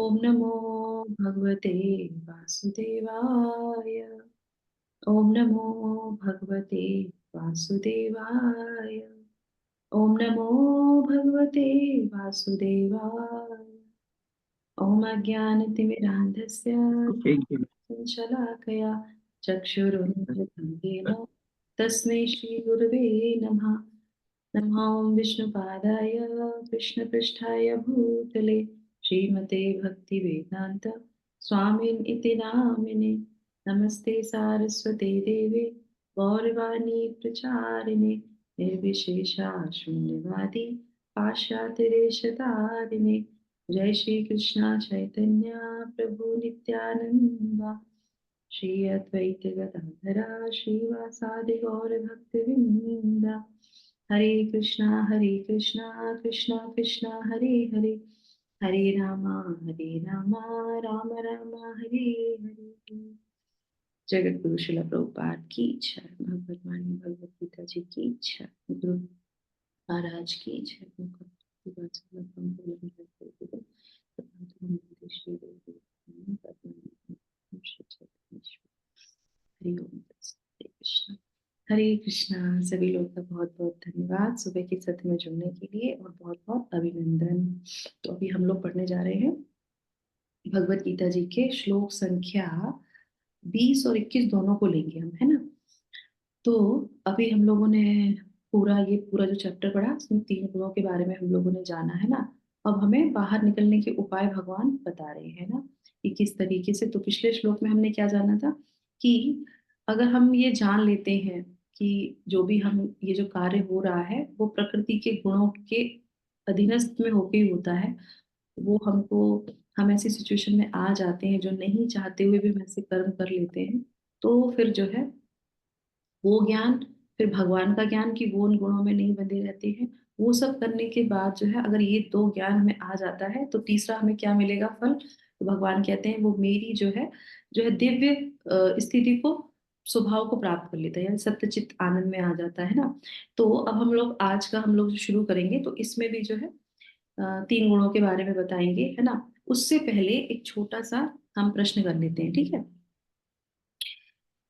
ओम नमो भगवते वासुदेवाय। ओम नमो भगवते वासुदेवाय। ओम नमो भगवते वासुदेवाय। ओम अज्ञानतिमिरान्धस्य शलाकया चक्षुरुन्मिलितं येन तस्मै श्रीगुरवे नमः। नमः ॐ विष्णुपादाय कृष्णपृष्ठाय भूतले श्रीमते भक्तिवेदान्त स्वामिन् इति नामिने। नमस्ते सारस्वते देवे गौरवाणी प्रचारिणे निर्विशेषा शून्यवादी पाश्चात्यदेशतारिणे। जय श्री कृष्णा चैतन्य प्रभु नित्यानंदा श्री अद्वैत गदाधरा श्रीवासादि गौर भक्तवृंदा। हरे कृष्णा कृष्णा कृष्णा हरे हरे। हरे रामा राम राम हरे हरे। जगत गुरु शिला प्रभुपाद की इच्छा, भगवत वाणी भगवत गीता जी की इच्छा, गुरु महाराज की इच्छा। हरे कृष्णा। सभी लोग का बहुत बहुत धन्यवाद सुबह के सत्र में जुड़ने के लिए और बहुत बहुत अभिनंदन। तो अभी हम लोग पढ़ने जा रहे हैं भगवत गीता जी के श्लोक संख्या 20 और 21 दोनों को लेंगे हम, है ना। तो अभी हम लोगों ने पूरा जो चैप्टर पढ़ा उसमें 3 गुणों के बारे में हम लोगों ने जाना, है ना। अब हमें बाहर निकलने के उपाय भगवान बता रहे हैं ना कि किस तरीके से। तो पिछले श्लोक में हमने क्या जाना था कि अगर हम ये जान लेते हैं कि जो भी हम ये जो कार्य हो रहा है वो प्रकृति के गुणों के अधीनस्थ में होके ही होता है। वो हम ऐसी सिचुएशन में आ जाते हैं जो नहीं चाहते हुए भी हम ऐसे कर्म कर लेते हैं। तो फिर जो है वो ज्ञान, फिर भगवान का ज्ञान कि वो उन गुणों में नहीं बंधे रहते हैं। वो सब करने के बाद जो है अगर ये 2 ज्ञान हमें आ जाता है तो तीसरा हमें क्या मिलेगा फल। तो भगवान कहते हैं वो मेरी जो है दिव्य स्थिति को, स्वभाव को प्राप्त कर लेता है, यानी सत्यचित आनंद में आ जाता है ना। तो अब हम लोग आज का हम लोग जो शुरू करेंगे तो इसमें भी जो है 3 गुणों के बारे में बताएंगे, है ना। उससे पहले एक छोटा सा हम प्रश्न कर लेते हैं, ठीक है।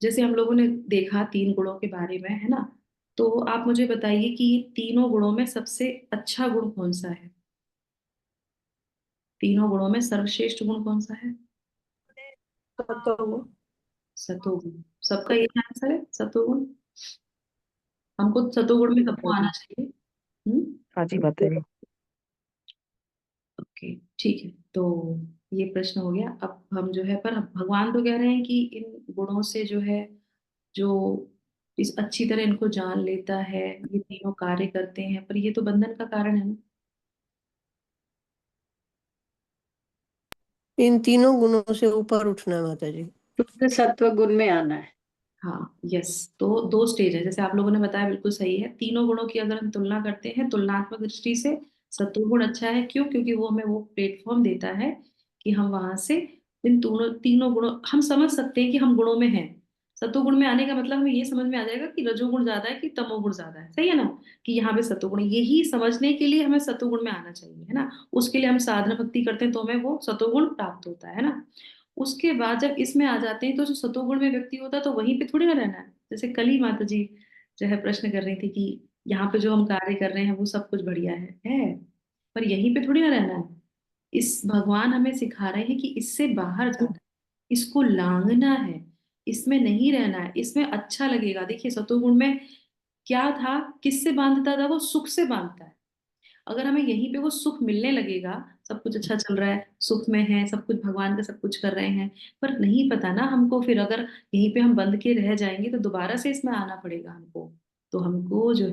जैसे हम लोगों ने देखा 3 गुणों के बारे में, है ना। तो आप मुझे बताइए कि ये तीनों गुणों में सबसे अच्छा गुण कौन सा है। तीनों गुणों में सर्वश्रेष्ठ गुण कौन सा है। सतोगुण। सतोगुण। सबका यही आंसर है, सतोगुण। हमको सतोगुण में सबको आना चाहिए। हाँ जी, बताइए। ओके, ठीक है। तो ये प्रश्न हो गया। अब हम जो है पर भगवान तो कह रहे हैं कि इन गुणों से जो है, जो इस अच्छी तरह इनको जान लेता है ये तीनों कार्य करते हैं, पर ये तो बंधन का कारण है ना। इन तीनों गुणों से ऊपर उठना है माता जी। शुद्ध सत्व गुण में आना है। हाँ, यस। तो 2 स्टेज है जैसे आप लोगों ने बताया, बिल्कुल सही है। तीनों गुणों की अगर हम तुलना करते हैं तुलनात्मक दृष्टि से सत्वगुण अच्छा है। क्यों? क्योंकि वो हमें वो प्लेटफॉर्म देता है कि हम वहां से इन तीनों गुणों हम समझ सकते हैं कि हम गुणों में हैं। सत्वगुण में आने का मतलब हमें ये समझ में आ जाएगा कि रजोगुण ज्यादा है कि तमोगुण ज्यादा है, सही है ना। कि यहाँ पे सत्वगुण, यही समझने के लिए हमें सत्वगुण में आना चाहिए, है ना। उसके लिए हम साधना भक्ति करते हैं तो हमें वो सत्वगुण प्राप्त होता है ना। उसके बाद जब इसमें आ जाते हैं तो जो सतोगुण में व्यक्ति होता है तो वहीं पे थोड़ी ना रहना है। जैसे कल ही माता जी जो है प्रश्न कर रही थी कि यहाँ पे जो हम कार्य कर रहे हैं वो सब कुछ बढ़िया है, पर यहीं पे थोड़ी ना रहना है। इस भगवान हमें सिखा रहे हैं कि इससे बाहर जाना है, इसको लांघना है, इसमें नहीं रहना है, इसमें अच्छा लगेगा। देखिए सतोगुण में क्या था, किससे बांधता था, वो सुख से बांधता है। अगर हमें यहीं पे वो सुख मिलने लगेगा, सब कुछ अच्छा चल रहा है, सुख में है, सब कुछ भगवान का सब कुछ कर रहे हैं, पर नहीं पता ना हमको, फिर अगर यहीं पे हम बंद के रह जाएंगे तो दोबारा से इसमें आना पड़ेगा हमको। तो हमको जो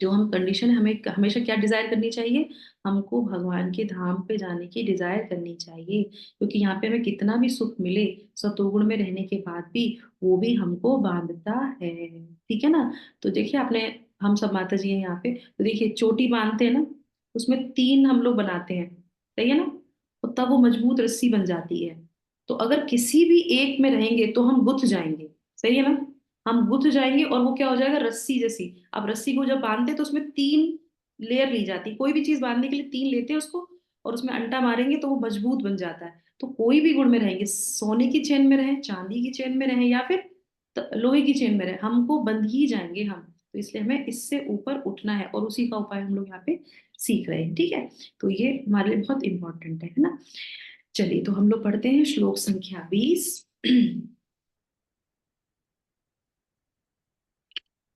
जो हम कंडीशन है, हमें हमेशा क्या डिजायर करनी चाहिए। हमको भगवान के धाम पे जाने की डिजायर करनी चाहिए, क्योंकि यहाँ पे हमें कितना भी सुख मिले सतोगुण में रहने के बाद भी वो भी हमको बांधता है, ठीक है ना। तो देखिए आपने, हम सब माता जी हैं यहाँ पे, तो देखिए चोटी बांधते हैं ना, उसमें 3 हम लोग बनाते हैं, सही है ना। और तब वो मजबूत रस्सी बन जाती है। तो अगर किसी भी एक में रहेंगे तो हम गुथ जाएंगे, सही है ना। हम गुथ जाएंगे और वो क्या हो जाएगा, रस्सी जैसी। अब रस्सी को जब बांधते हैं तो उसमें 3 लेयर ली जाती है, कोई भी चीज बांधने के लिए 3 लेते हैं उसको। और उसमें अंटा मारेंगे तो वो मजबूत बन जाता है। तो कोई भी गुण में रहेंगे, सोने की चेन में रहे, चांदी की चेन में रहे, या फिर लोहे की चेन में रहे, हमको बंध ही जाएंगे हम। तो इसलिए हमें इससे ऊपर उठना है, और उसी का उपाय हम लोग यहाँ पे सीख रहे हैं। ठीक है, तो ये हमारे लिए बहुत इंपॉर्टेंट है ना। चलिए, तो हम लोग पढ़ते हैं श्लोक संख्या 20।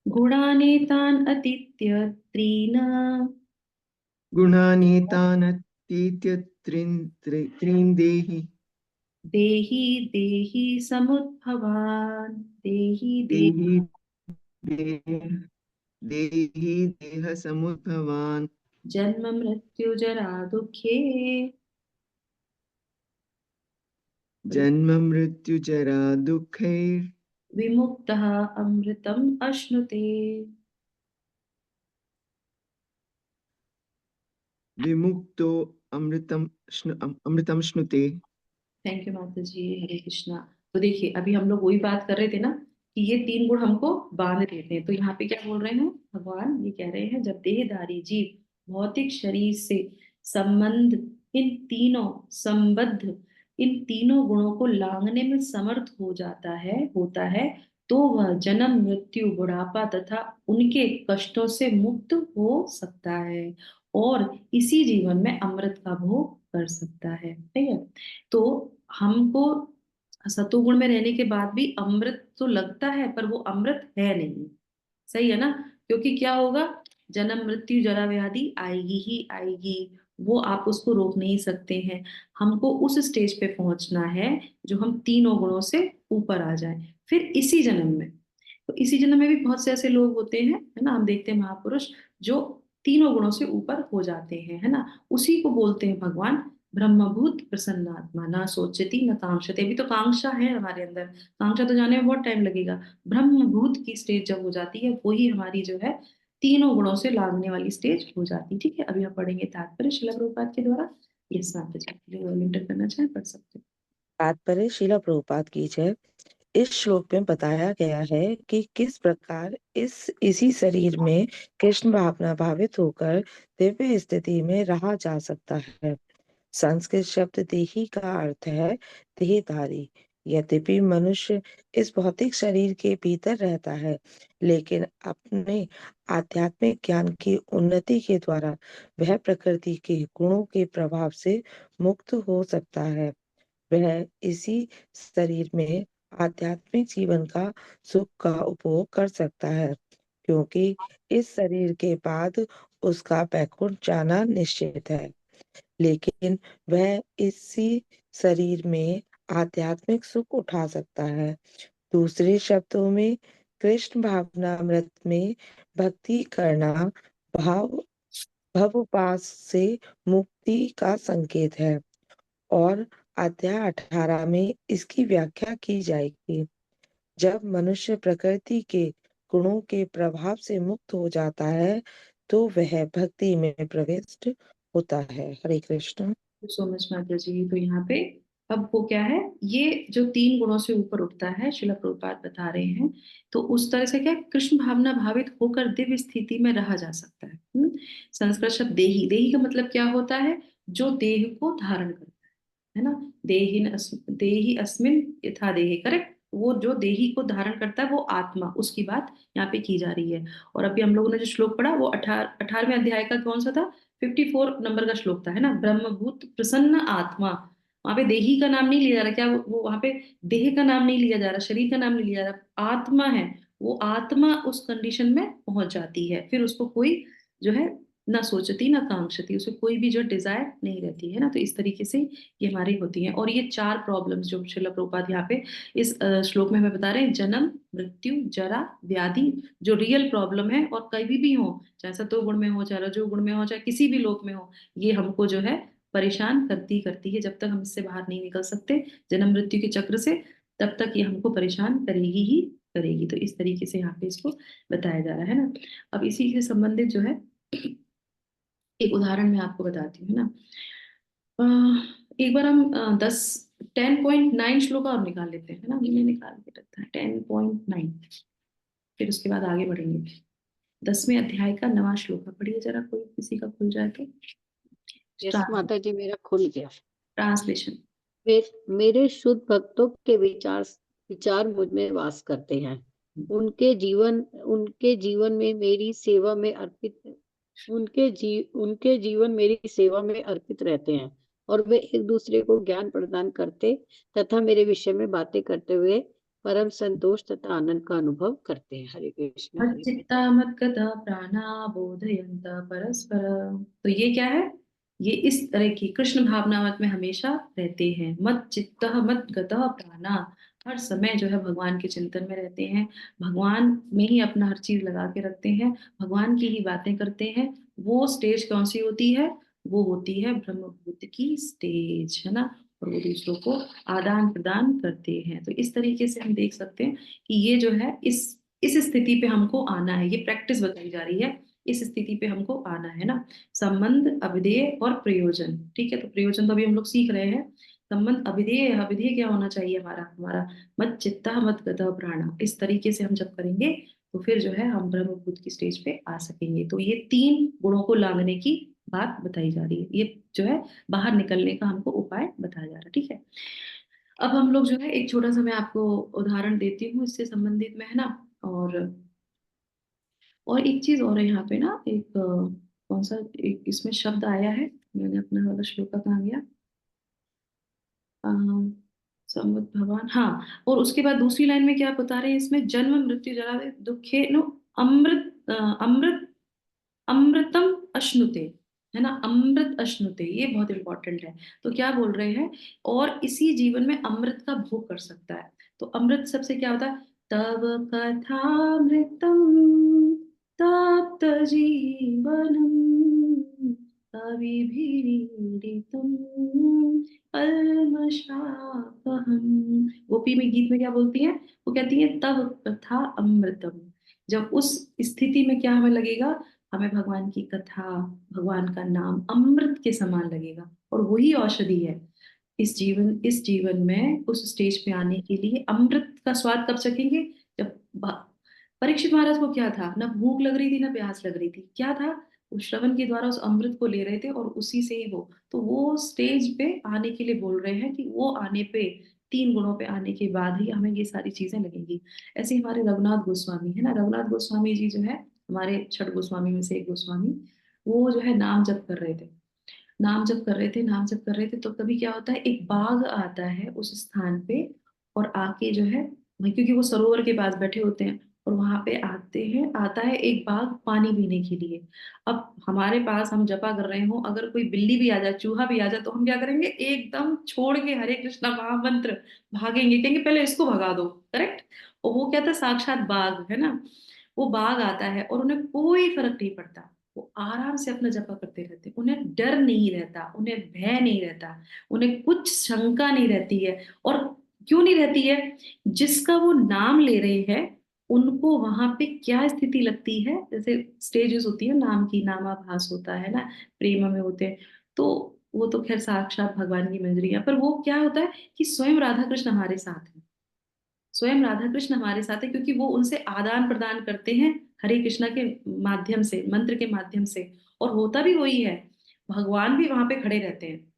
गुणानेतान् अतीत्य त्रीन् गुणानेतानतीत्य त्रीन् देहि देहि देहि समुद्भवान्, देहि देहि देहि देहि देह समुद्भवान् जन्म मृत्यु जरा दुखे। जन्म मृत्यु जरा दुःखैर् विमुक्तः अमृतम् अश्नुते। विमुक्तो अमृतम श्नुते। थैंक यू माता जी, हरे कृष्णा। तो देखिए, अभी हम लोग वही बात कर रहे थे ना, कि ये तीन गुण हमको बांध देते हैं। तो यहाँ पे क्या बोल रहे हैं भगवान, ये कह रहे हैं जब देहधारी जीव भौतिक शरीर से संबंध इन तीनों संबद्ध इन तीनों गुणों को लांघने में समर्थ हो जाता है, होता है, तो वह जन्म मृत्यु बुढ़ापा तथा उनके कष्टों से मुक्त हो सकता है, और इसी जीवन में अमृत का भोग कर सकता है। ठीक है, तो हमको सतोगुण में रहने के बाद भी अमृत तो लगता है, पर वो अमृत है नहीं। सही है ना, क्योंकि क्या होगा, जन्म मृत्यु जरा व्याधि आएगी ही आएगी, वो आप उसको रोक नहीं सकते हैं। हमको उस स्टेज पे पहुंचना है जो हम तीनों गुणों से ऊपर आ जाए, फिर इसी जन्म में। तो इसी जन्म में भी बहुत से ऐसे लोग होते हैं, है ना, हम देखते हैं महापुरुष जो तीनों गुणों से ऊपर हो जाते हैं, है ना। उसी को बोलते हैं भगवान ब्रह्मभूत प्रसन्नात्मा, ना सोचती न कांक्षते। अभी तो कांक्षा है हमारे अंदर, कांक्षा तो जाने में बहुत टाइम लगेगा। ब्रह्मभूत की स्टेज जब हो जाती है, वही हमारी जो है तीनों गुणों से लागने वाली स्टेज हो जाती है। ठीक है, अभी हम पढ़ेंगे तात्पर्य श्रील प्रभुपाद के द्वारा। ये माता जी जो इंटर करना चाहे पढ़ सकते हैं। तात्पर्य श्रील प्रभुपाद की जय। इस श्लोक में बताया गया है कि किस प्रकार इसी शरीर में कृष्ण भावना भावित होकर दिव्य स्थिति में रहा जा सकता है। संस्कृत शब्द देही का अर्थ है देहधारी। यद्यपि मनुष्य इस भौतिक शरीर के भीतर रहता है, लेकिन अपने आध्यात्मिक ज्ञान की उन्नति के द्वारा वह प्रकृति के गुणों के प्रभाव से मुक्त हो सकता है। वह इसी शरीर में आध्यात्मिक जीवन का सुख का उपभोग कर सकता है, क्योंकि इस शरीर के बाद उसका बैकुंठ जाना निश्चित है। लेकिन वह इसी शरीर में आध्यात्मिक सुख उठा सकता है। दूसरे शब्दों में, कृष्ण भावनामृत में भक्ति करना भाव भवपाश से मुक्ति का संकेत है, और अध्याय 18 में इसकी व्याख्या की जाएगी। जब मनुष्य प्रकृति के गुणों के प्रभाव से मुक्त हो जाता है, तो वह भक्ति में प्रविष्ट होता है। हरे कृष्ण। सो मच माता जी। तो यहाँ पे अब वो क्या है, ये जो तीन गुणों से ऊपर उठता है, शिला प्रभुपाद बता रहे हैं, तो उस तरह से क्या है, कृष्ण भावना भावित होकर दिव्य स्थिति में रहा जा सकता है। संस्कृत शब्द देही, देही का मतलब क्या होता है, जो देह को धारण करता है ना। देही अस्मिन यथा देहे, करेक्ट। वो जो देही को धारण करता है वो आत्मा, उसकी बात यहाँ पे की जा रही है। और अभी हम लोगों ने जो श्लोक पढ़ा वो 18वें अध्याय का कौन सा था, 54 नंबर का श्लोक था, है ना। ब्रह्मभूत प्रसन्न आत्मा, वहां पे देही का नाम नहीं लिया जा रहा, क्या वो वहां पे देह का नाम नहीं लिया जा रहा, शरीर का नाम नहीं लिया जा रहा, आत्मा है। वो आत्मा उस कंडीशन में पहुंच जाती है, फिर उसको कोई जो है ना सोचती ना कांक्षती, उसे कोई भी जो डिजायर नहीं रहती है ना। तो इस तरीके से ये हमारी होती हैं। और ये चार प्रॉब्लम्स जो श्रील प्रभुपाद यहाँ पे इस श्लोक में हमें बता रहे हैं, जन्म मृत्यु जरा व्याधि, जो रियल प्रॉब्लम है, और कभी भी हो, चाहे सतो गुण में हो, चाहे रजो गुण में हो, चाहे किसी भी लोक में हो, ये हमको जो है परेशान करती करती है। जब तक हम इससे बाहर नहीं निकल सकते जन्म मृत्यु के चक्र से, तब तक ये हमको परेशान करेगी ही करेगी। तो इस तरीके से यहाँ पे इसको बताया जा रहा है ना। अब इसी से संबंधित जो है एक उदाहरण मैं आपको बताती हूँ ना। एक बार हम 10 10.9 श्लोक और निकाल लेते हैं, है ना। मैंने निकाल के रखा है 10.9, फिर उसके बाद आगे बढ़ेंगे। 10वें अध्याय का 9वां श्लोक है, पढ़िए जरा, कोई किसी का खुल जाए तो। यस माता जी, मेरा खुल गया। ट्रांसलेशन। मेरे शुद्ध भक्तों के विचार मुझ में वास करते हैं। उनके जीवन में मेरी सेवा में अर्पित उनके जीवन मेरी सेवा में अर्पित रहते हैं, और वे एक दूसरे को ज्ञान प्रदान करते तथा मेरे विषय में बातें करते हुए परम संतोष तथा आनंद का अनुभव करते हैं। हरे कृष्ण हरे कृष्ण। मच्चित्ता मद्गता प्राणा बोधयन्त परस्पर। तो ये क्या है? ये इस तरह की कृष्ण भावनावत में हमेशा रहते हैं। मत चित्त मत गतः प्राणा, हर समय जो है भगवान के चिंतन में रहते हैं, भगवान में ही अपना हर चीज लगा के रखते हैं, भगवान की ही बातें करते हैं। वो स्टेज कौन सी होती है? वो होती है ब्रह्मभूत की स्टेज, है ना। और वो दूसरों को आदान प्रदान करते हैं। तो इस तरीके से हम देख सकते हैं कि ये जो है इस स्थिति पे हमको आना है। ये प्रैक्टिस बताई जा रही है, इस स्थिति पे हमको आना है ना। संबंध, अभिधेय और प्रयोजन, ठीक है। तो प्रयोजन तो अभी हम लोग सीख रहे हैं। संबंध, अभिधेय, अभिधेय क्या होना चाहिए हमारा? हमारा मत चित्ता मत गतः प्राणा। इस तरीके से हम जब करेंगे तो फिर जो है हम ब्रह्मभूत की स्टेज पे आ सकेंगे। तो ये 3 गुणों को लांघने की बात बताई जा रही है। ये जो है बाहर निकलने का हमको उपाय बताया जा रहा है, ठीक है। अब हम लोग जो है एक छोटा सा मैं आपको उदाहरण देती हूँ इससे संबंधित में, है ना। और एक चीज और है यहाँ पे ना, एक कौन सा एक इसमें शब्द आया है, मैंने अपना वाला श्लोक का कहाँ गया? अ, समुद् भगवान, हाँ। और उसके बाद दूसरी लाइन में क्या बता रहे हैं इसमें? जन्म मृत्यु जरा दुखे नो अमृत अमृत अमृतम अश्नुते, है ना। अमृत अश्नुते, ये बहुत इंपॉर्टेंट है। तो क्या बोल रहे हैं? और इसी जीवन में अमृत का भोग कर सकता है। तो अमृत सबसे क्या होता है? तव कथामृतम तप्त जीवनम कविभिरीडितम कल्मषापहम। गोपी में गीत में क्या बोलती है? वो कहती है तव कथा अमृतम। जब उस स्थिति में क्या हमें लगेगा? हमें भगवान की कथा, भगवान का नाम अमृत के समान लगेगा, और वही औषधि है इस जीवन में उस स्टेज पे आने के लिए। अमृत का स्वाद कब चखेंगे? जब परीक्षित महाराज को क्या था? ना भूख लग रही थी ना प्यास लग रही थी, क्या था? वो श्रवण के द्वारा उस अमृत को ले रहे थे, और उसी से ही वो स्टेज पे आने के लिए बोल रहे हैं कि वो आने पे 3 गुणों पे आने के बाद ही हमें ये सारी चीजें लगेंगी। ऐसे ही हमारे रघुनाथ गोस्वामी है ना, रघुनाथ गोस्वामी जी जो है हमारे 6 गोस्वामी में से एक गोस्वामी, वो जो है नाम जप कर रहे थे, नाम जप कर रहे थे। तो कभी क्या होता है, एक बाघ आता है उस स्थान पे, और आके जो है वहीं, क्योंकि वो सरोवर के पास बैठे होते हैं, और वहां पे आता है एक बाघ पानी पीने के लिए। अब हमारे पास हम जपा कर रहे हो, अगर कोई बिल्ली भी आ जाए, चूहा भी आ जाए, तो हम क्या करेंगे? एकदम छोड़ के हरे कृष्णा महामंत्र भागेंगे, कहेंगे पहले इसको भगा दो, करेक्ट। और वो क्या था? साक्षात बाघ, है ना। वो बाघ आता है और उन्हें कोई फर्क नहीं पड़ता, वो आराम से अपना जपा करते रहते, उन्हें डर नहीं रहता, उन्हें भय नहीं रहता, उन्हें कुछ शंका नहीं रहती है। और क्यों नहीं रहती है? जिसका वो नाम ले रहे हैं, उनको वहां पे क्या स्थिति लगती है? जैसे स्टेजेस होती है नाम की, नामाभास होता है ना, प्रेम में होते हैं। तो वो तो खैर साक्षात भगवान की मंजरी है, पर वो क्या होता है कि स्वयं राधा कृष्ण हमारे साथ है, स्वयं राधा कृष्ण हमारे साथ है, क्योंकि वो उनसे आदान प्रदान करते हैं हरे कृष्णा के माध्यम से, मंत्र के माध्यम से। और होता भी वही है, भगवान भी वहां पे खड़े रहते हैं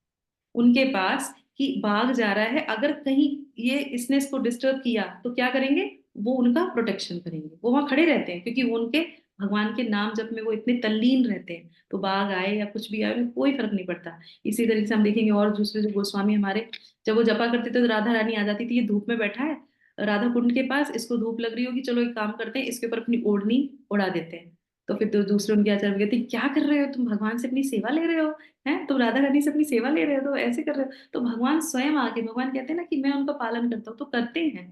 उनके पास, कि बाघ जा रहा है, अगर कहीं ये इसने इसको डिस्टर्ब किया तो क्या करेंगे? वो उनका प्रोटेक्शन करेंगे, वो वहां खड़े रहते हैं, क्योंकि वो उनके भगवान के नाम जप में वो इतने तल्लीन रहते हैं। तो बाघ आए या कुछ भी आए, उन्हें कोई फर्क नहीं पड़ता। इसी तरीके से हम देखेंगे और दूसरे जो गोस्वामी हमारे, जब वो जपा करते थे तो राधा रानी आ जाती थी, ये धूप में बैठा है राधा कुंड के पास, इसको धूप लग रही होगी, चलो एक काम करते हैं, इसके ऊपर अपनी ओढ़नी उड़ा देते हैं। तो फिर तो दूसरे उनके आचार्य कहते हैं, क्या कर रहे हो तुम? भगवान से अपनी सेवा ले रहे हो, हैं? तुम राधा रानी से अपनी सेवा ले रहे हो, तो ऐसे कर रहे हो। तो भगवान स्वयं आके, भगवान कहते हैं ना कि मैं उनका पालन करता हूँ, तो करते हैं।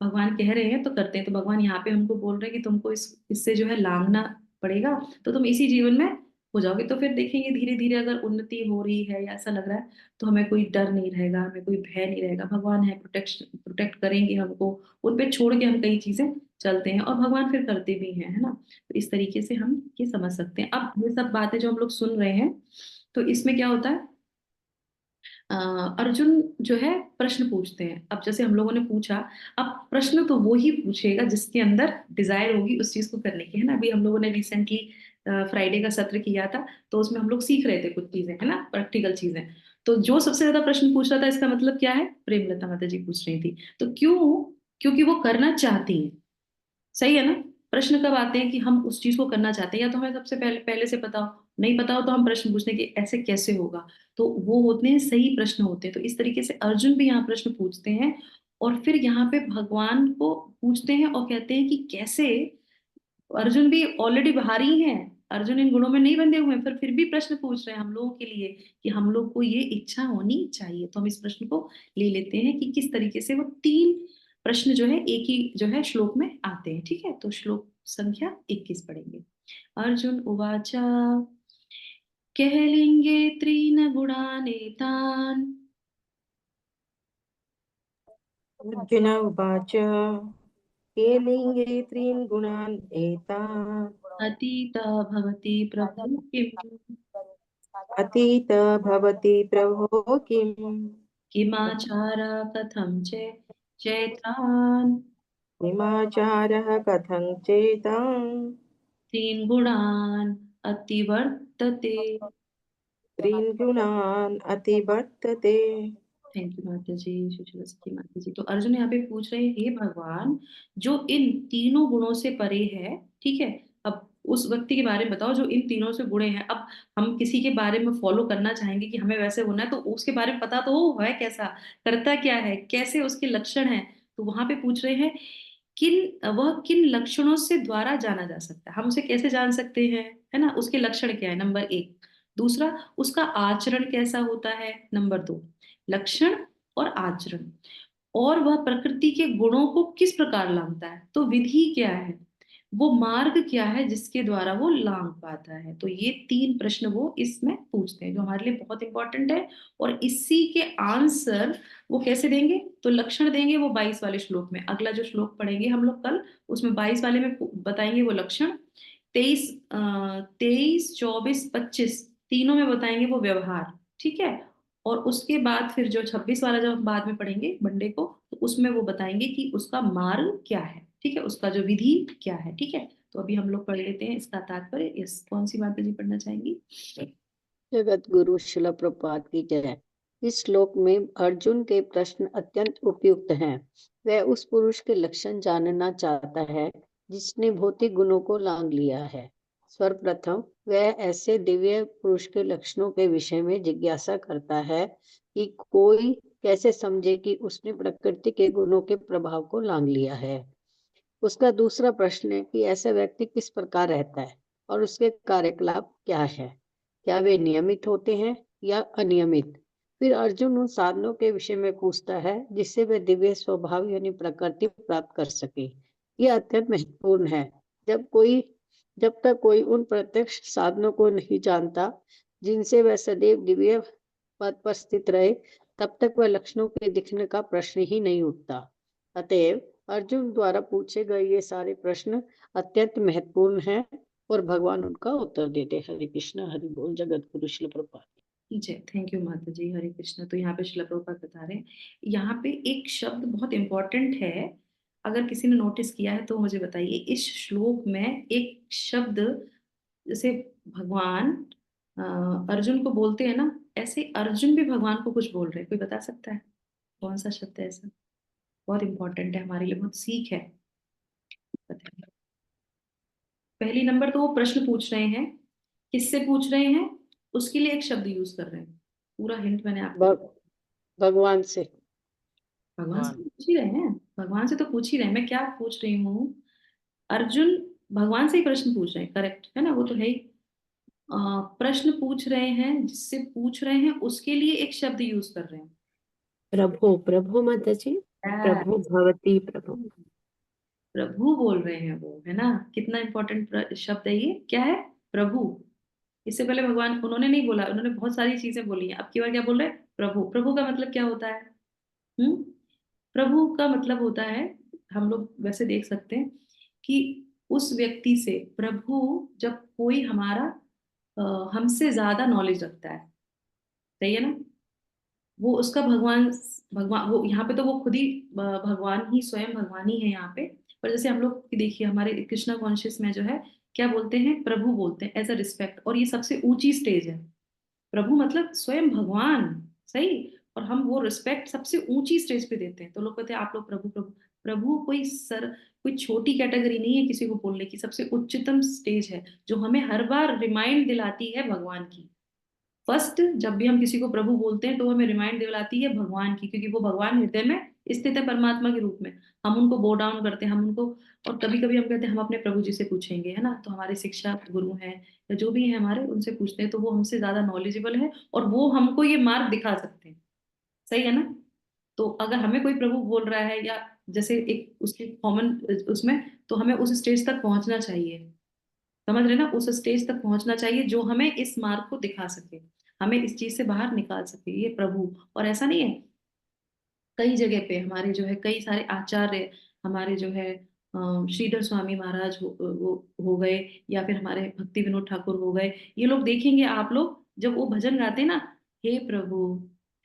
भगवान कह रहे हैं तो करते हैं। तो भगवान यहाँ पे हमको बोल रहे हैं कि तुमको इससे जो है लांघना पड़ेगा, तो तुम इसी जीवन में हो जाओगे। तो फिर देखेंगे धीरे धीरे अगर उन्नति हो रही है या ऐसा लग रहा है, तो हमें कोई डर नहीं रहेगा, हमें कोई भय नहीं रहेगा। भगवान है, प्रोटेक्ट करेंगे हमको, उन पे छोड़ के हम कई चीजें चलते हैं, और भगवान फिर करते भी हैं, है ना। तो इस तरीके से हम ये समझ सकते हैं। अब ये सब बातें जो हम लोग सुन रहे हैं, तो इसमें क्या होता है, अ, अर्जुन जो है प्रश्न पूछते हैं। अब जैसे हम लोगों ने पूछा, अब प्रश्न तो वो ही पूछेगा जिसके अंदर डिजायर होगी उस चीज को करने की, है ना। अभी हम लोगों ने रिसेंटली फ्राइडे का सत्र किया था, तो उसमें हम लोग सीख रहे थे कुछ चीजें, है ना, प्रैक्टिकल चीजें। तो जो सबसे ज्यादा प्रश्न पूछ रहा था, इसका मतलब क्या है, प्रेमलता माता जी पूछ रही थी। तो क्यों? क्योंकि वो करना चाहती है। सही है ना? प्रश्न कब आते हैं कि हम उस चीज को करना चाहते हैं, या तो हमें सबसे पहले पहले से पता हो, नहीं पता हो तो हम प्रश्न पूछते हैं कि ऐसे कैसे होगा। तो वो होते हैं सही प्रश्न होते हैं। तो इस तरीके से अर्जुन भी यहाँ प्रश्न पूछते हैं, और फिर यहाँ पे भगवान को पूछते हैं और कहते हैं कि कैसे। अर्जुन भी ऑलरेडी बाहरी हैं, अर्जुन इन गुणों में नहीं बंधे हुए हैं, फिर भी प्रश्न पूछ रहे हैं हम लोगों के लिए कि हम लोग को ये इच्छा होनी चाहिए। तो हम इस प्रश्न को ले लेते हैं कि किस तरीके से वो तीन प्रश्न जो है एक ही जो है श्लोक में आते हैं। ठीक है, तो श्लोक संख्या 21 पढ़ेंगे। अर्जुन उवाचा कहलिंगे त्रीन गुणानेतान् अर्जुन उवाच केलिङ्गे त्रीन् गुणान् एतान् अतीता भवति प्रभु किम अतीत भवति प्रभो किम् किमाचारा कथं चैतान् किमाचारः कथं चेतां तीन गुणान् अतिवर्तते। त्रीन् गुणान् अतिवर्तते। थैंक यू माता जी, सुशीला सखी माता जी। तो अर्जुन यहाँ पे पूछ रहे हैं, हे भगवान, जो इन तीनों गुणों से परे है, ठीक है, अब उस व्यक्ति के बारे में बताओ जो इन तीनों से गुणे हैं। अब हम किसी के बारे में फॉलो करना चाहेंगे कि हमें वैसे होना है, तो उसके बारे में पता तो हो है कैसा, करता क्या है, कैसे उसके लक्षण हैं। तो वहां पे पूछ रहे हैं वह किन लक्षणों से द्वारा जाना जा सकता है, हम उसे कैसे जान सकते हैं, है ना, उसके लक्षण क्या है, नंबर एक। दूसरा, उसका आचरण कैसा होता है, नंबर दो। लक्षण और आचरण। और वह प्रकृति के गुणों को किस प्रकार लांघता है, तो विधि क्या है, वो मार्ग क्या है जिसके द्वारा वो लांघ पाता है। तो ये तीन प्रश्न वो इसमें पूछते हैं, जो हमारे लिए बहुत इंपॉर्टेंट है। और इसी के आंसर वो कैसे देंगे, तो लक्षण देंगे वो 22 वाले श्लोक में। अगला जो श्लोक पढ़ेंगे हम लोग कल, उसमें 22 वाले में बताएंगे वो लक्षण। 23, 24, 25 तीनों में बताएंगे वो व्यवहार। ठीक है। और उसके बाद फिर जो 26 वाला जब हम बाद में पढ़ेंगे मंडे को, तो उसमें वो बताएंगे कि उसका मार्ग क्या है, ठीक है, उसका जो विधि क्या है। ठीक है, तो अभी हम लोग पढ़ लेते हैं इसका तात्पर्य। इस कौन सी माता जी पढ़ना चाहेंगी? जगत गुरु शिला प्रपात की जय। इस श्लोक में अर्जुन के प्रश्न अत्यंत उपयुक्त हैं। वह उस पुरुष के लक्षण जानना चाहता है जिसने भौतिक गुणों को लांघ लिया है। सर्वप्रथम वह ऐसे दिव्य पुरुष के लक्षणों के विषय में जिज्ञासा करता है कि कोई कैसे समझे कि उसने प्रकृति के गुणों के प्रभाव को लांघ लिया है। उसका दूसरा प्रश्न है कि ऐसा व्यक्ति किस प्रकार रहता है और उसके कार्यकलाप क्या है, क्या वे नियमित होते हैं या अनियमित। फिर अर्जुन उन साधनों के विषय में पूछता है जिससे वे दिव्य स्वभाव यानी प्रकृति प्राप्त कर सके। यह अत्यंत महत्वपूर्ण है। जब तक कोई उन प्रत्यक्ष साधनों को नहीं जानता जिनसे वह सदैव दिव्य पद पर स्थित रहे, तब तक वह लक्षणों के दिखने का प्रश्न ही नहीं उठता। अतएव अर्जुन द्वारा पूछे गए ये सारे प्रश्न अत्यंत महत्वपूर्ण हैं और भगवान उनका उत्तर देते। हरे कृष्ण हरि बोल। जगत गुरु शिल प्रपात। जय। थैंक यू माता जी, हरे कृष्ण। तो यहाँ पे शिला प्रभुपाद बता रहे हैं, यहाँ पे एक शब्द बहुत इंपॉर्टेंट है, अगर किसी ने नोटिस किया है तो मुझे बताइए। इस श्लोक में एक शब्द, जैसे भगवान अर्जुन को बोलते हैं ना, ऐसे अर्जुन भी भगवान को कुछ बोल रहे हैं। कोई बता सकता है कौन सा शब्द है ऐसा? बहुत इंपॉर्टेंट है हमारे लिए, बहुत सीख है। बताइए। पहली नंबर तो वो प्रश्न पूछ रहे हैं, किससे पूछ रहे हैं, उसके लिए एक शब्द यूज कर रहे हैं। पूरा हिंट मैंने आपको भग, भगवान से। भगवान से तो पूछ ही रहे हैं, भगवान से तो पूछ ही रहे हैं। मैं क्या पूछ रही हूँ, अर्जुन भगवान से ही प्रश्न पूछ रहे हैं, करेक्ट है ना, वो तो है ही। प्रश्न पूछ रहे हैं, जिससे पूछ रहे हैं उसके लिए एक शब्द यूज कर रहे हैं। प्रभु प्रभु माता जी। Yes. प्रभु भवती प्रभु। प्रभु बोल रहे हैं वो, है ना। कितना इंपॉर्टेंट शब्द है ये, क्या है, प्रभु। इससे पहले भगवान उन्होंने नहीं बोला, उन्होंने बहुत सारी चीजें बोली हैं, अब की बार क्या बोल रहे हैं, प्रभु। प्रभु का मतलब क्या होता है? हम्म प्रभु का मतलब होता है, हम लोग वैसे देख सकते हैं कि उस व्यक्ति से, प्रभु जब कोई हमारा हमसे ज्यादा नॉलेज रखता है, सही है ना, वो उसका भगवान। भगवान वो यहाँ पे तो वो खुद ही भगवान ही, स्वयं भगवान ही है यहाँ पे। पर जैसे हम लोग देखिए हमारे कृष्णा कॉन्शियस में जो है क्या बोलते हैं, प्रभु बोलते हैं एज अ रिस्पेक्ट, और ये सबसे ऊंची स्टेज है। प्रभु मतलब स्वयं भगवान, सही। और हम वो रिस्पेक्ट सबसे ऊंची स्टेज पे देते हैं, तो लोग कहते हैं आप लोग प्रभु प्रभु। प्रभु कोई छोटी कैटेगरी नहीं है किसी को बोलने की, सबसे उच्चतम स्टेज है जो हमें हर बार रिमाइंड दिलाती है भगवान की। फर्स्ट जब भी हम किसी को प्रभु बोलते हैं तो हमें रिमाइंड दिलाती है भगवान की, क्योंकि वो भगवान हृदय में स्थित है परमात्मा के रूप में। हम उनको बो डाउन करते हैं, हम उनको, और कभी कभी हम कहते हैं हम अपने प्रभु जी से पूछेंगे, है ना, तो हमारे शिक्षा गुरु हैं या जो भी है हमारे, उनसे पूछते हैं तो वो हमसे ज्यादा नॉलेजेबल है और वो हमको ये मार्ग दिखा सकते हैं, सही है ना। तो अगर हमें कोई प्रभु बोल रहा है या जैसे एक उसके कॉमन उसमें, तो हमें उस स्टेज तक पहुंचना चाहिए, समझ रहे ना, उस स्टेज तक पहुंचना चाहिए जो हमें इस मार्ग को दिखा सके, हमें इस चीज से बाहर निकाल सके, ये प्रभु। और ऐसा नहीं है, कई जगह पे हमारे जो है कई सारे आचार्य, हमारे जो है श्रीधर स्वामी महाराज वो हो गए, या फिर हमारे भक्ति विनोद ठाकुर हो गए, ये लोग देखेंगे आप लोग जब वो भजन गाते हैं ना, हे प्रभु,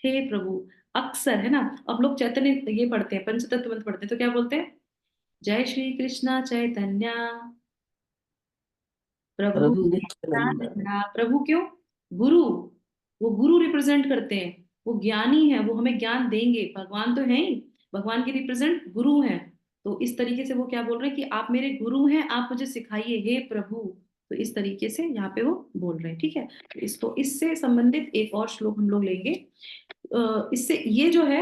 हे प्रभु, अक्सर है ना, अब लोग चैतन्य ये पढ़ते हैं, पंचतत्व मंत्र पढ़ते हैं तो क्या बोलते हैं, जय श्री कृष्णा चैतन्य प्रभु प्रभु नित्यानंद। नित्यानंदा। प्रभु क्यों, गुरु, वो गुरु रिप्रेजेंट करते हैं, वो ज्ञानी है, वो हमें ज्ञान देंगे, भगवान तो है ही, भगवान के रिप्रेजेंट गुरु हैं। तो इस तरीके से वो क्या बोल रहे हैं कि आप मेरे गुरु हैं, आप मुझे सिखाइए हे प्रभु। तो इस तरीके से यहाँ पे वो बोल रहे हैं, ठीक है। तो इससे संबंधित एक और श्लोक हम लोग लेंगे। इससे ये जो है,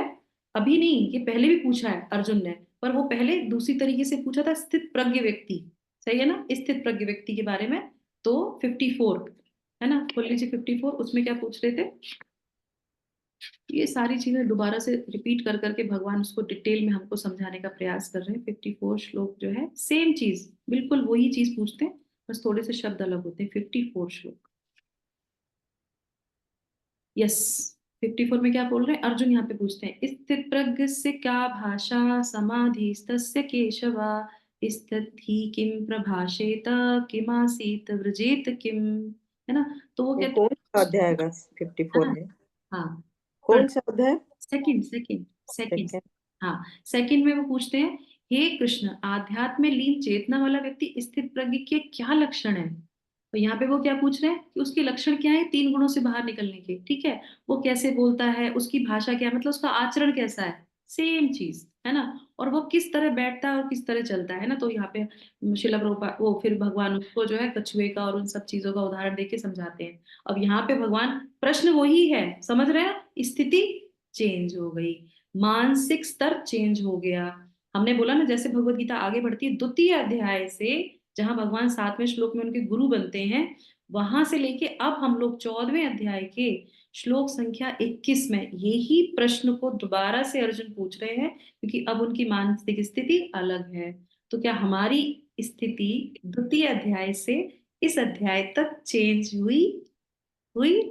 अभी नहीं, ये पहले भी पूछा है अर्जुन ने, पर वो पहले दूसरी तरीके से पूछा था, स्थित प्रज्ञ व्यक्ति, सही है ना, स्थित प्रज्ञ व्यक्ति के बारे में। तो 54 है ना, खोल लीजिए 54, उसमें क्या पूछ रहे थे, ये सारी चीजें दोबारा से रिपीट कर करके भगवान उसको डिटेल में हमको समझाने का प्रयास कर रहे हैं। 54 श्लोक जो है सेम चीज, बिल्कुल वही चीज पूछते हैं, बस थोड़े से शब्द अलग होते हैं। 54 श्लोक, यस। 54 में क्या बोल रहे हैं, अर्जुन यहाँ पे पूछते हैं, स्थित प्रज्ञ से क्या भाषा समाधि तस्य केशवा, स्थित ही किम प्रभाषेत किमासीत व्रजेत किम, है ना। तो वो ये कहते कौन सा हैं, अध्याय है 54 हाँ में? हाँ, कौन सा अध्याय? Second second second, second. हाँ सेकंड में वो पूछते हैं, हे कृष्ण, आध्यात्म में लीन चेतना वाला व्यक्ति स्थित प्रज्ञ के क्या लक्षण है। तो यहाँ पे वो क्या पूछ रहे हैं कि उसके लक्षण क्या है तीन गुणों से बाहर निकलने के, ठीक है। वो कैसे बोलता है, उसकी भाषा क्या है, मतलब उसका आचरण कैसा है, सेम चीज है ना। और वो किस तरह बैठता है और किस तरह चलता है ना। तो यहाँ पे शिला प्रभुपाद वो फिर भगवान उसको जो है कछुए का और उन सब चीजों का उदाहरण देके समझाते हैं। अब यहाँ पे भगवान, प्रश्न वही है, समझ रहे हैं, स्थिति चेंज हो गई, मानसिक स्तर चेंज हो गया। हमने बोला ना, जैसे भगवत गीता आगे बढ़ती है, द्वितीय अध्याय से जहां भगवान 7वें श्लोक में उनके गुरु बनते हैं, वहां से लेके अब हम लोग 14वें अध्याय के श्लोक संख्या 21 में यही प्रश्न को दोबारा से अर्जुन पूछ रहे हैं, क्योंकि अब उनकी मानसिक स्थिति अलग है। तो क्या हमारी स्थिति द्वितीय अध्याय से इस अध्याय तक चेंज हुई, हुई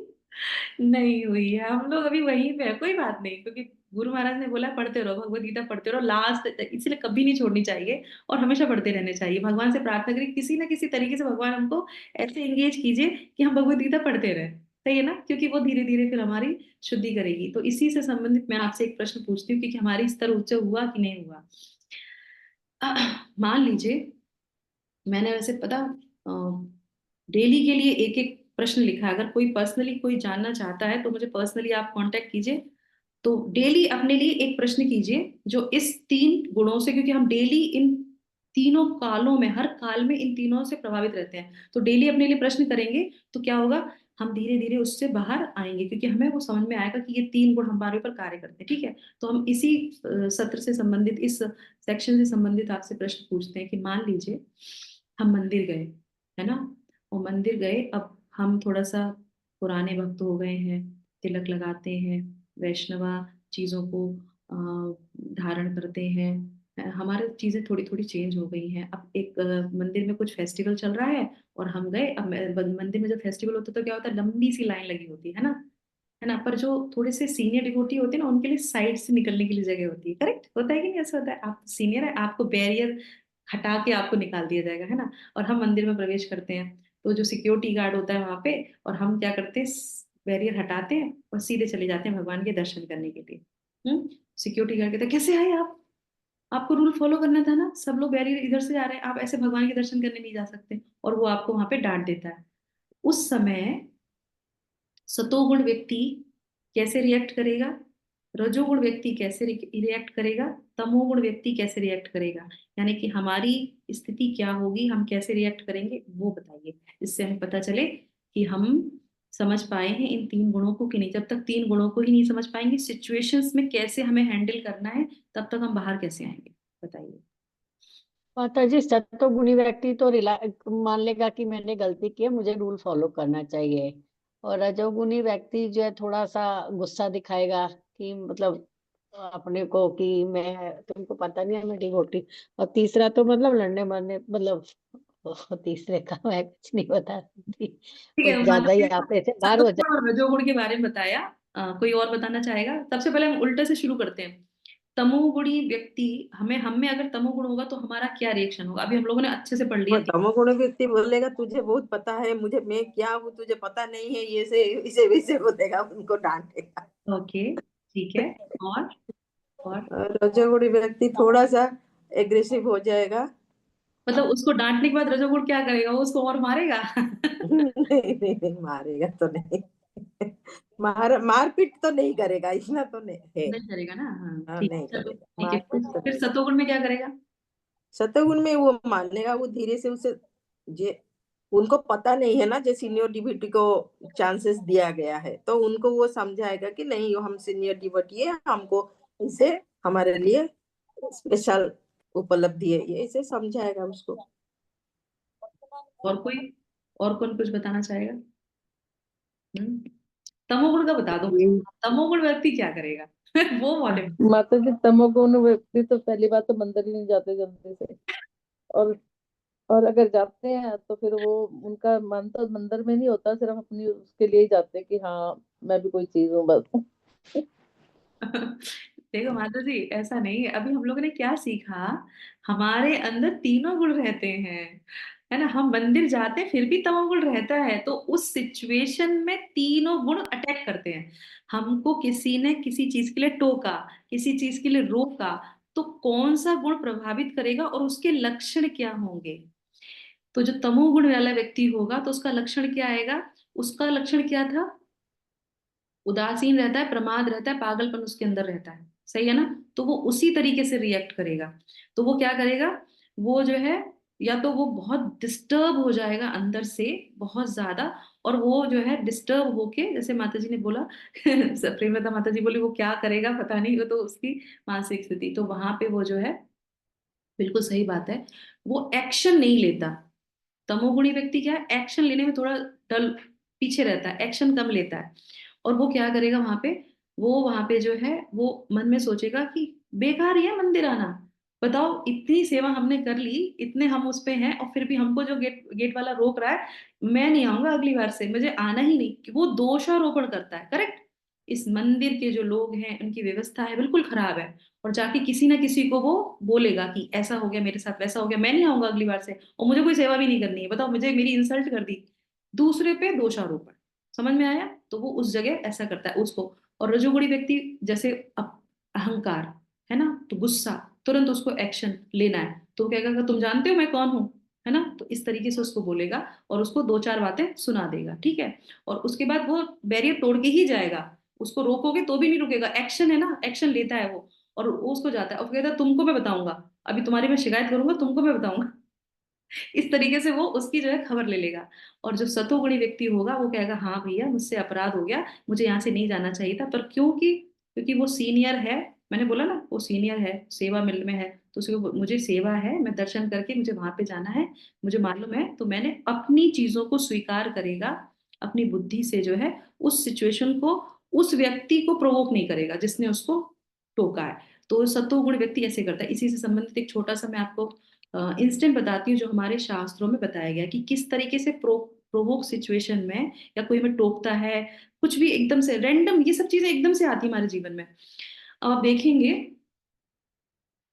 नहीं हुई है, हम लोग अभी वहीं पे है। कोई बात नहीं, क्योंकि गुरु महाराज ने बोला पढ़ते रहो, भगवत गीता पढ़ते रहो लास्ट, इसलिए कभी नहीं छोड़नी चाहिए और हमेशा पढ़ते रहने चाहिए। भगवान से प्रार्थना करिए किसी ना किसी तरीके से, भगवान हमको ऐसे एंगेज कीजिए कि हम भगवत गीता पढ़ते रहे, सही है ना, क्योंकि वो धीरे धीरे फिर हमारी शुद्धि करेगी। तो इसी से संबंधित मैं आपसे एक प्रश्न पूछती हूँ कि हमारी स्तर उच्च हुआ कि नहीं हुआ। मान लीजिए मैंने वैसे पता डेली के लिए एक एक प्रश्न लिखा है, अगर कोई पर्सनली कोई जानना चाहता है तो मुझे पर्सनली आप कांटेक्ट कीजिए। तो डेली अपने लिए एक प्रश्न कीजिए जो इस तीन गुणों से, क्योंकि हम डेली इन तीनों कालों में, हर काल में इन तीनों से प्रभावित रहते हैं, तो डेली अपने लिए प्रश्न करेंगे तो क्या होगा, हम धीरे धीरे उससे बाहर आएंगे, क्योंकि हमें वो समझ में आएगा कि ये तीन गुण हमारे ऊपर कार्य करते हैं, ठीक है। तो हम इसी सत्र से संबंधित, इस सेक्शन से संबंधित आपसे प्रश्न पूछते हैं कि मान लीजिए हम मंदिर गए, है ना, और मंदिर गए, अब हम थोड़ा सा पुराने भक्त हो गए हैं, तिलक लगाते हैं, वैष्णवा चीजों को धारण करते हैं, हमारी चीजें थोड़ी थोड़ी चेंज हो गई हैं। अब एक मंदिर में कुछ फेस्टिवल चल रहा है और हम गए, अब मंदिर में जब फेस्टिवल होता है तो क्या होता है, लंबी सी लाइन लगी होती है ना, पर जो थोड़े से सीनियर डिवोटी होते हैं ना, उनके लिए साइड से निकलने के लिए जगह होती है, करेक्ट होता है कि नहीं, ऐसा होता है, आप सीनियर है, आपको बैरियर हटा के आपको निकाल दिया जाएगा, है ना। और हम मंदिर में प्रवेश करते हैं तो जो सिक्योरिटी गार्ड होता है वहां पे, और हम क्या करते हैं, बैरियर हटाते हैं और सीधे चले जाते हैं भगवान के दर्शन करने के लिए। सिक्योरिटी गार्ड कहता है कैसे आए आप, आपको रूल फॉलो करना था ना, सब लोग बैरियर इधर से जा रहे हैं, आप ऐसे भगवान के दर्शन करने नहीं जा सकते, और वो आपको वहां पे डांट देता है। उस समय सतोगुण व्यक्ति कैसे रिएक्ट करेगा, रजोगुण व्यक्ति कैसे रिएक्ट करेगा, तमोगुण व्यक्ति कैसे रिएक्ट करेगा, यानी कि हमारी स्थिति क्या होगी, हम कैसे रिएक्ट करेंगे, वो बताइए। इससे हमें पता चले कि हम समझ पाए हैं इन तीन गुणों को कि नहीं। जब तक तीन गुणों को ही नहीं समझ पाएंगे, सिचुएशंस में कैसे हमें हैंडल करना है, तब तक हम बाहर कैसे आएंगे, बताइए। माता जी, सत्वगुणी व्यक्ति तो मान लेगा कि मैंने गलती की है, मुझे रूल फॉलो करना चाहिए। और रजोगुणी व्यक्ति जो है थोड़ा सा गुस्सा दिखाएगा कि मतलब अपने को कि मैं, तुमको पता नहीं है मैं डिवोटी। और तीसरा तो मतलब लड़ने मरने मतलब तीसरे का मैं कुछ नहीं बता सकती, ठीक कुछ है, ज्यादा ही माता आपे से बाहर हो सतोगुण और रजोगुण के बारे में बताया। कोई और बताना चाहेगा? सबसे पहले हम उल्टे से शुरू करते हैं। तमोगुणी व्यक्ति, हमें हम में अगर तमोगुण होगा तो हमारा क्या रिएक्शन होगा, अभी हम लोगों ने अच्छे से पढ़ लिया। वो तमोगुण व्यक्ति बोलेगा तुझे बहुत पता है, मुझे मैं क्या हूँ तुझे पता नहीं है, ये से इसे वैसे बोलेगा, उनको डांटेगा। ओके, ठीक है। और और और रजोगुणी व्यक्ति थोड़ा सा एग्रेसिव हो जाएगा। मतलब उसको डांटने के बाद रजोगुण क्या करेगा, वो उसको और मारेगा? नहीं नहीं नहीं, मारेगा तो नहीं। मारपीट तो नहीं करेगा, इतना तो नहीं है। नहीं करेगा ना, हाँ हाँ, ठीक नहीं है, चलो करेगा, ठीक है। मारपीट तो फिर नहीं। सतोगुण में क्या करेगा? सतगुण में वो मानेगा, वो धीरे से उसे, जे उनको पता नहीं है ना, जो सीनियर डिवोटी को चांसेस दिया गया है, तो उनको वो समझाएगा कि नहीं, हम सीनियर डिवोटी है, हमको इसे हमारे लिए स्पेशल उपलब्धि है, ये इसे समझाएगा उसको। और कोई, और कौन कुछ बताना चाहेगा? तमोगुण का बता दो, ये तमोगुण व्यक्ति क्या करेगा? वो वाले। माता जी, तमोगुण व्यक्ति तो पहली बात तो मंदिर ही नहीं जाते जल्दी से। और और अगर जाते हैं तो फिर वो, उनका मन तो मंदिर में नहीं होता, सिर्फ अपनी उसके लिए ही जाते हैं कि हाँ मैं भी कोई चीज हूँ बस। देखो माता जी, ऐसा नहीं है, अभी हम लोगों ने क्या सीखा, हमारे अंदर तीनों गुण रहते हैं, है ना। हम मंदिर जाते हैं फिर भी तमोगुण रहता है, तो उस सिचुएशन में तीनों गुण अटैक करते हैं। हमको किसी ने किसी चीज के लिए टोका, किसी चीज के लिए रोका, तो कौन सा गुण प्रभावित करेगा और उसके लक्षण क्या होंगे। तो जो तमोगुण वाला व्यक्ति होगा तो उसका लक्षण क्या आएगा, उसका लक्षण क्या था, उदासीन रहता है, प्रमाद रहता है, पागलपन उसके अंदर रहता है, सही है ना। तो वो उसी तरीके से रिएक्ट करेगा। तो वो क्या करेगा, वो जो है, या तो वो बहुत डिस्टर्ब हो जाएगा अंदर से बहुत ज्यादा, और वो जो है डिस्टर्ब होके, जैसे माता जी ने बोला प्रेमलता माता जी बोली वो क्या करेगा पता नहीं, वो तो उसकी मानसिक स्थिति, तो वहां पे वो जो है, बिल्कुल सही बात है, वो एक्शन नहीं लेता। तमोगुणी व्यक्ति क्या है, एक्शन लेने में थोड़ा डल पीछे रहता है, एक्शन कम लेता है। और वो क्या करेगा वहां पे, वो वहां पे जो है वो मन में सोचेगा कि बेकार ही है मंदिर आना। बताओ, इतनी सेवा हमने कर ली, इतने हम उस पे हैं, और फिर भी हमको जो गेट गेट वाला रोक रहा है, मैं नहीं आऊंगा अगली बार से, मुझे आना ही नहीं, कि वो दोषारोपण करता है। करेक्ट। इस मंदिर के जो लोग हैं उनकी व्यवस्था है बिल्कुल खराब है, और जाके किसी ना किसी को वो बोलेगा कि ऐसा हो गया मेरे साथ, वैसा हो गया, मैं नहीं आऊंगा अगली बार से, और मुझे कोई सेवा भी नहीं करनी है। बताओ, मुझे मेरी इंसल्ट कर दी, दूसरे पे दोषारोपण। समझ में आया? तो वो उस जगह ऐसा करता है उसको। और रजोगुणी व्यक्ति जैसे अहंकार है ना, तो गुस्सा, तुरंत उसको एक्शन लेना है, तो वो कहेगा कि तुम जानते हो मैं कौन हूं, है ना, तो इस तरीके से उसको बोलेगा और उसको दो चार बातें सुना देगा, ठीक है। और उसके बाद वो बैरियर तोड़ के ही जाएगा, उसको रोकोगे तो भी नहीं रुकेगा, एक्शन है ना, एक्शन लेता है वो। और वो उसको जाता है और कहता है तुमको मैं बताऊंगा, अभी तुम्हारी मैं शिकायत करूंगा, तुमको मैं बताऊंगा। इस तरीके से वो उसकी जो है खबर ले लेगा। और जो सतोगुणी व्यक्ति होगा वो कहेगा हाँ भैया मुझसे अपराध हो गया, मुझे यहाँ से नहीं जाना चाहिए था, पर क्योंकि क्योंकि वो सीनियर है, मैंने बोला ना वो सीनियर है, सेवा मिल में है, तो उसको मुझे सेवा है, मैं दर्शन करके मुझे वहां पे जाना है, मुझे मालूम है, तो मैंने अपनी चीजों को स्वीकार करेगा, अपनी बुद्धि से जो है उस सिचुएशन को, उस व्यक्ति को प्रोवोक नहीं करेगा जिसने उसको टोका है। तो सत्वगुण व्यक्ति ऐसे करता है। इसी से संबंधित एक छोटा सा मैं आपको इंस्टेंट बताती हूँ, जो हमारे शास्त्रों में बताया गया कि किस तरीके से प्रोवोक सिचुएशन में, या कोई हमें टोकता है, कुछ भी एकदम से रैंडम, ये सब चीजें एकदम से आती है हमारे जीवन में। अब आप देखेंगे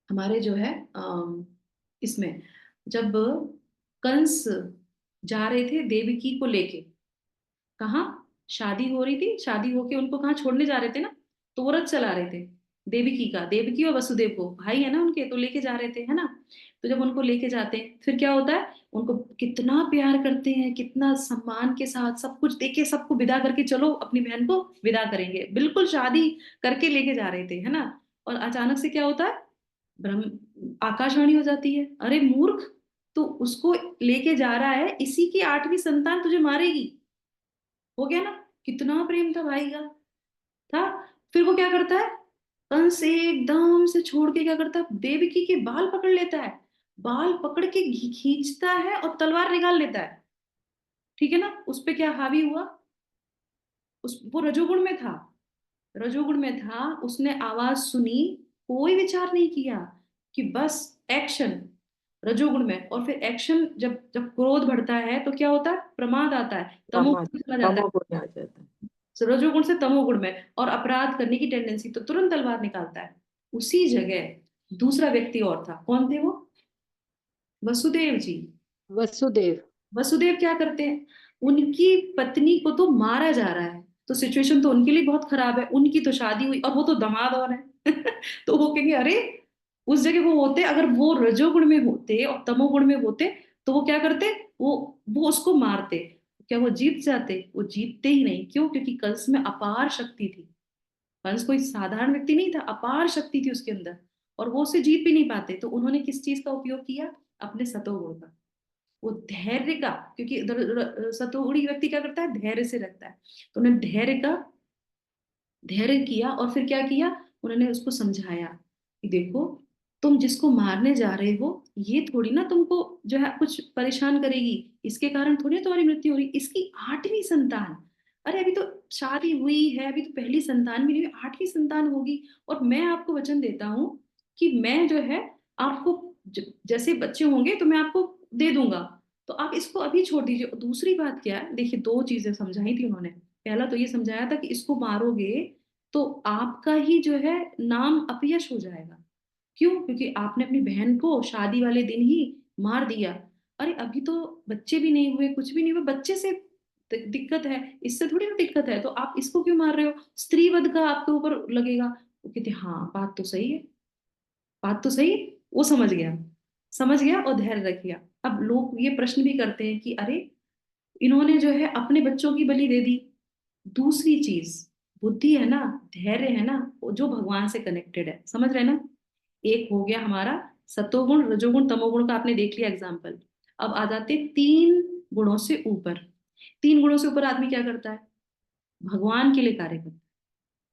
हमारे जो है इसमें, जब कंस जा रहे थे देवकी को लेके, कहाँ शादी हो रही थी, शादी होके उनको कहाँ छोड़ने जा रहे थे ना, तो वो रथ चला रहे थे, देवकी और वसुदेव को, भाई है ना उनके, तो लेके जा रहे थे, है ना। तो जब उनको लेके जाते हैं फिर क्या होता है, उनको कितना प्यार करते हैं, कितना सम्मान के साथ सब कुछ देके सबको विदा करके, चलो अपनी बहन को विदा करेंगे, बिल्कुल शादी करके लेके जा रहे थे, है ना। और अचानक से क्या होता है, ब्रह्म आकाशवाणी हो जाती है, अरे मूर्ख, तो उसको लेके जा रहा है, इसी की 8वीं संतान तुझे मारेगी। हो गया ना, कितना प्रेम था भाई का, था। फिर वो क्या करता है, कंस एकदम से छोड़ के क्या करता है, देवकी के बाल पकड़ लेता है, बाल पकड़ के खींचता है और तलवार निकाल लेता है। ठीक है ना, उस पे क्या हावी हुआ, उस वो रजोगुण में था, रजोगुण में था, उसने आवाज सुनी, कोई विचार नहीं किया, कि बस एक्शन, रजोगुण में। और फिर एक्शन, जब जब क्रोध बढ़ता है तो क्या होता है, प्रमाद आता है, तमो तमोगुण चला जाता है, तमोगुण आ जाता है। रजोगुण से तमोगुण में, और अपराध करने की टेंडेंसी, तो तुरंत तलवार निकालता है। उसी जगह दूसरा व्यक्ति और था, कौन थे वो, वसुदेव जी। वसुदेव। वसुदेव क्या करते हैं, उनकी पत्नी को तो मारा जा रहा है, तो सिचुएशन तो उनके लिए बहुत खराब है, उनकी तो शादी हुई और वो तो दामाद और है तो वो कहेंगे अरे, उस जगह वो होते, अगर वो रजोगुण में होते और तमोगुण में होते, तो वो क्या करते, वो उसको मारते। क्या वो जीत जाते, वो जीतते ही नहीं, क्यों, क्योंकि कंस में अपार शक्ति थी। कंस कोई साधारण व्यक्ति नहीं था, अपार शक्ति थी उसके अंदर, और वो उसे जीत भी नहीं पाते। तो उन्होंने किस चीज का उपयोग किया, अपने सतोगुण का, वो धैर्य का, क्योंकि सतोगुणी व्यक्ति क्या करता है, धैर्य से रखता है। तो उन्होंने धैर्य किया, और फिर क्या किया, उन्होंने उसको समझाया कि देखो, तुम जिसको मारने जा रहे हो, ये थोड़ी ना तुमको जो है कुछ परेशान करेगी, इसके कारण थोड़ी ना तुम्हारी मृत्यु हो रही, इसकी 8वीं संतान, अरे अभी तो शादी हुई है, अभी तो पहली संतान भी नहीं हुई, 8वीं संतान होगी। और मैं आपको वचन देता हूँ कि मैं जो है आपको जैसे बच्चे होंगे तो मैं आपको दे दूंगा, तो आप इसको अभी छोड़ दीजिए। और दूसरी बात क्या है, देखिए 2 चीजें समझाई थी उन्होंने। पहला तो ये समझाया था कि इसको मारोगे तो आपका ही जो है नाम अपयश हो जाएगा, क्यों, क्योंकि आपने अपनी बहन को शादी वाले दिन ही मार दिया। अरे अभी तो बच्चे भी नहीं हुए, कुछ भी नहीं हुए, बच्चे से दिक्कत है, इससे थोड़ी ना दिक्कत है, तो आप इसको क्यों मार रहे हो, स्त्री वध का आपके ऊपर लगेगा। वो कहते हाँ बात तो सही है, बात तो सही है। वो समझ गया और धैर्य रख गया। अब लोग ये प्रश्न भी करते हैं कि अरे, इन्होंने जो है अपने बच्चों की बलि दे दी। दूसरी चीज, बुद्धि है ना, धैर्य है ना, वो जो भगवान से कनेक्टेड है, समझ रहे हैं ना। एक हो गया हमारा सतोगुण, रजोगुण, तमोगुण का आपने देख लिया एग्जाम्पल। अब आ जाते 3 गुणों से ऊपर। 3 गुणों से ऊपर आदमी क्या करता है, भगवान के लिए कार्य करता है,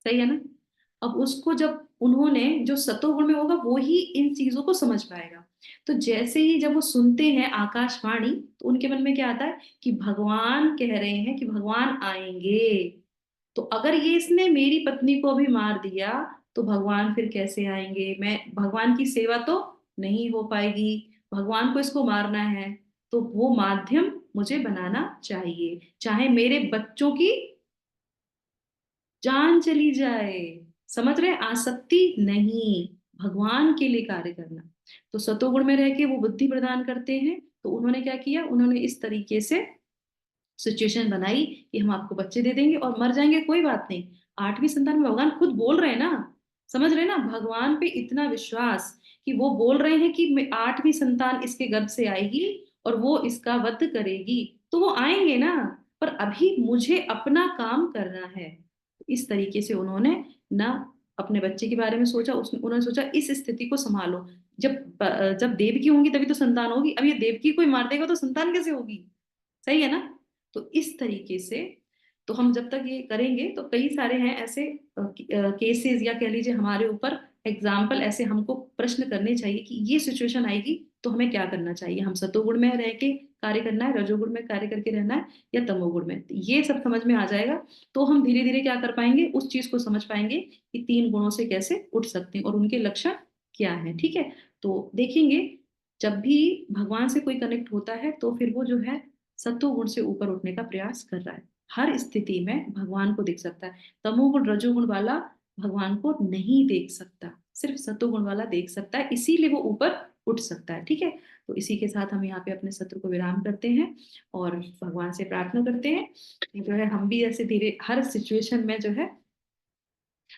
सही है ना। अब उसको जब उन्होंने, जो सतोगुण में होगा वो ही इन चीजों को समझ पाएगा। तो जैसे ही जब वो सुनते हैं आकाशवाणी, तो उनके मन में क्या आता है कि भगवान कह रहे हैं कि भगवान आएंगे, तो अगर ये इसने मेरी पत्नी को भी मार दिया, तो भगवान फिर कैसे आएंगे, मैं भगवान की सेवा तो नहीं हो पाएगी, भगवान को इसको मारना है, तो वो माध्यम मुझे बनाना चाहिए, चाहे मेरे बच्चों की जान चली जाए। समझ रहे हैं? आसक्ति नहीं, भगवान के लिए कार्य करना। तो सतोगुण में रह के वो बुद्धि प्रदान करते हैं। तो उन्होंने क्या किया, उन्होंने इस तरीके से सिचुएशन बनाई कि हम आपको बच्चे दे देंगे और मर जाएंगे, कोई बात नहीं। 8वीं संतान में भगवान खुद बोल रहे हैं ना, समझ रहे हैं ना, भगवान पे इतना विश्वास कि वो बोल रहे हैं कि 8वीं संतान इसके गर्भ से आएगी और वो इसका वध करेगी, तो वो आएंगे ना, पर अभी मुझे अपना काम करना है। इस तरीके से उन्होंने ना अपने बच्चे के बारे में सोचा, उन्होंने सोचा इस स्थिति को संभालो। जब जब देवकी होंगी तभी तो संतान होगी, अब ये देवकी कोई मार देगा तो संतान कैसे होगी, सही है ना। तो इस तरीके से, तो हम जब तक ये करेंगे तो कई सारे हैं ऐसे केसेस, या कह लीजिए हमारे ऊपर एग्जाम्पल, ऐसे हमको प्रश्न करने चाहिए कि ये सिचुएशन आएगी तो हमें क्या करना चाहिए, हम सतोगुण में रह के कार्य करना है, रजोगुण में कार्य करके रहना है, या तमोगुण में। ये सब समझ में आ जाएगा तो हम धीरे धीरे क्या कर पाएंगे, उस चीज को समझ पाएंगे कि 3 गुणों से कैसे उठ सकते हैं और उनके लक्षण क्या है। ठीक है, तो देखेंगे जब भी भगवान से कोई कनेक्ट होता है तो फिर वो जो है सत्वगुण से ऊपर उठने का प्रयास कर रहा है, हर स्थिति में भगवान को देख सकता है। तमोगुण रजोगुण वाला भगवान को नहीं देख सकता, सिर्फ सत्वगुण वाला देख सकता है, इसीलिए वो ऊपर उठ सकता है। ठीक है, तो इसी के साथ हम यहाँ पे अपने सत्र को विराम करते हैं और भगवान से प्रार्थना करते हैं कि जो है हम भी ऐसे धीरे हर सिचुएशन में जो है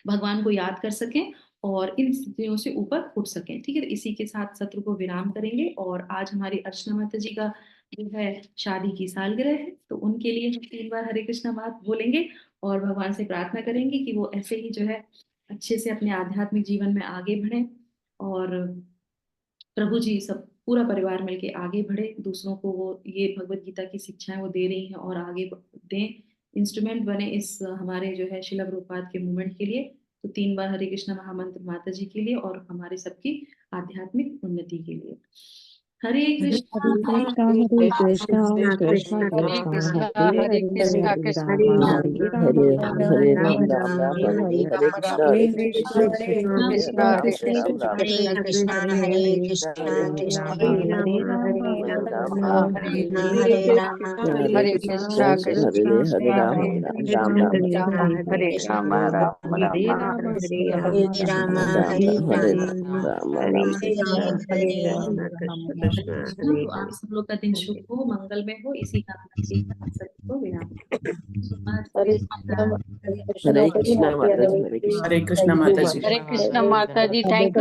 भगवान को याद कर सकें और इन स्थितियों से ऊपर उठ सकें। ठीक है, तो इसी के साथ सत्र को विराम करेंगे। और आज हमारी अर्चना माता जी का जो है शादी की सालगिरह है, तो उनके लिए हम 3 बार हरे कृष्णा बात बोलेंगे और भगवान से प्रार्थना करेंगे कि वो ऐसे ही जो है अच्छे से अपने आध्यात्मिक जीवन में आगे बढ़े और प्रभु जी सब पूरा परिवार मिलके आगे बढ़े, दूसरों को वो ये भगवत गीता की शिक्षाएं वो दे रही हैं और आगे दें, इंस्ट्रूमेंट बने इस हमारे जो है शिला प्रभुपाद के मूवमेंट के लिए। तो 3 बार हरे कृष्णा महामंत्र माता जी के लिए और हमारे सबकी आध्यात्मिक उन्नति के लिए। हरे कृष्णा हरे कृष्णा कृष्ण कृष्ण हरे हरे हरे राम हरे राम राम राम हरे हरे कृष्णा हरे कृष्णा कृष्ण कृष्ण हरे कृष्णा हरे हरे हरे कृष्णा कृष्ण कृष्ण हरे राम हरे कृष्णा हरे राम राम राम हरे राम राम हरे राम राम हरे राम राम हरे राम हरे राम राम हरे राम कृष्णा हरे हरे राम कृष्ण कृष्ण हरे तो आप सब लोग का दिन शुभ हो, मंगलमय हो, इसी कामना के साथ सत्र को विराम देते हैं। हरे सुबह कृष्णा हरे कृष्णा माता जी हरे कृष्णा हरे कृष्णा माता जी। हरे कृष्णा माता जी, थैंक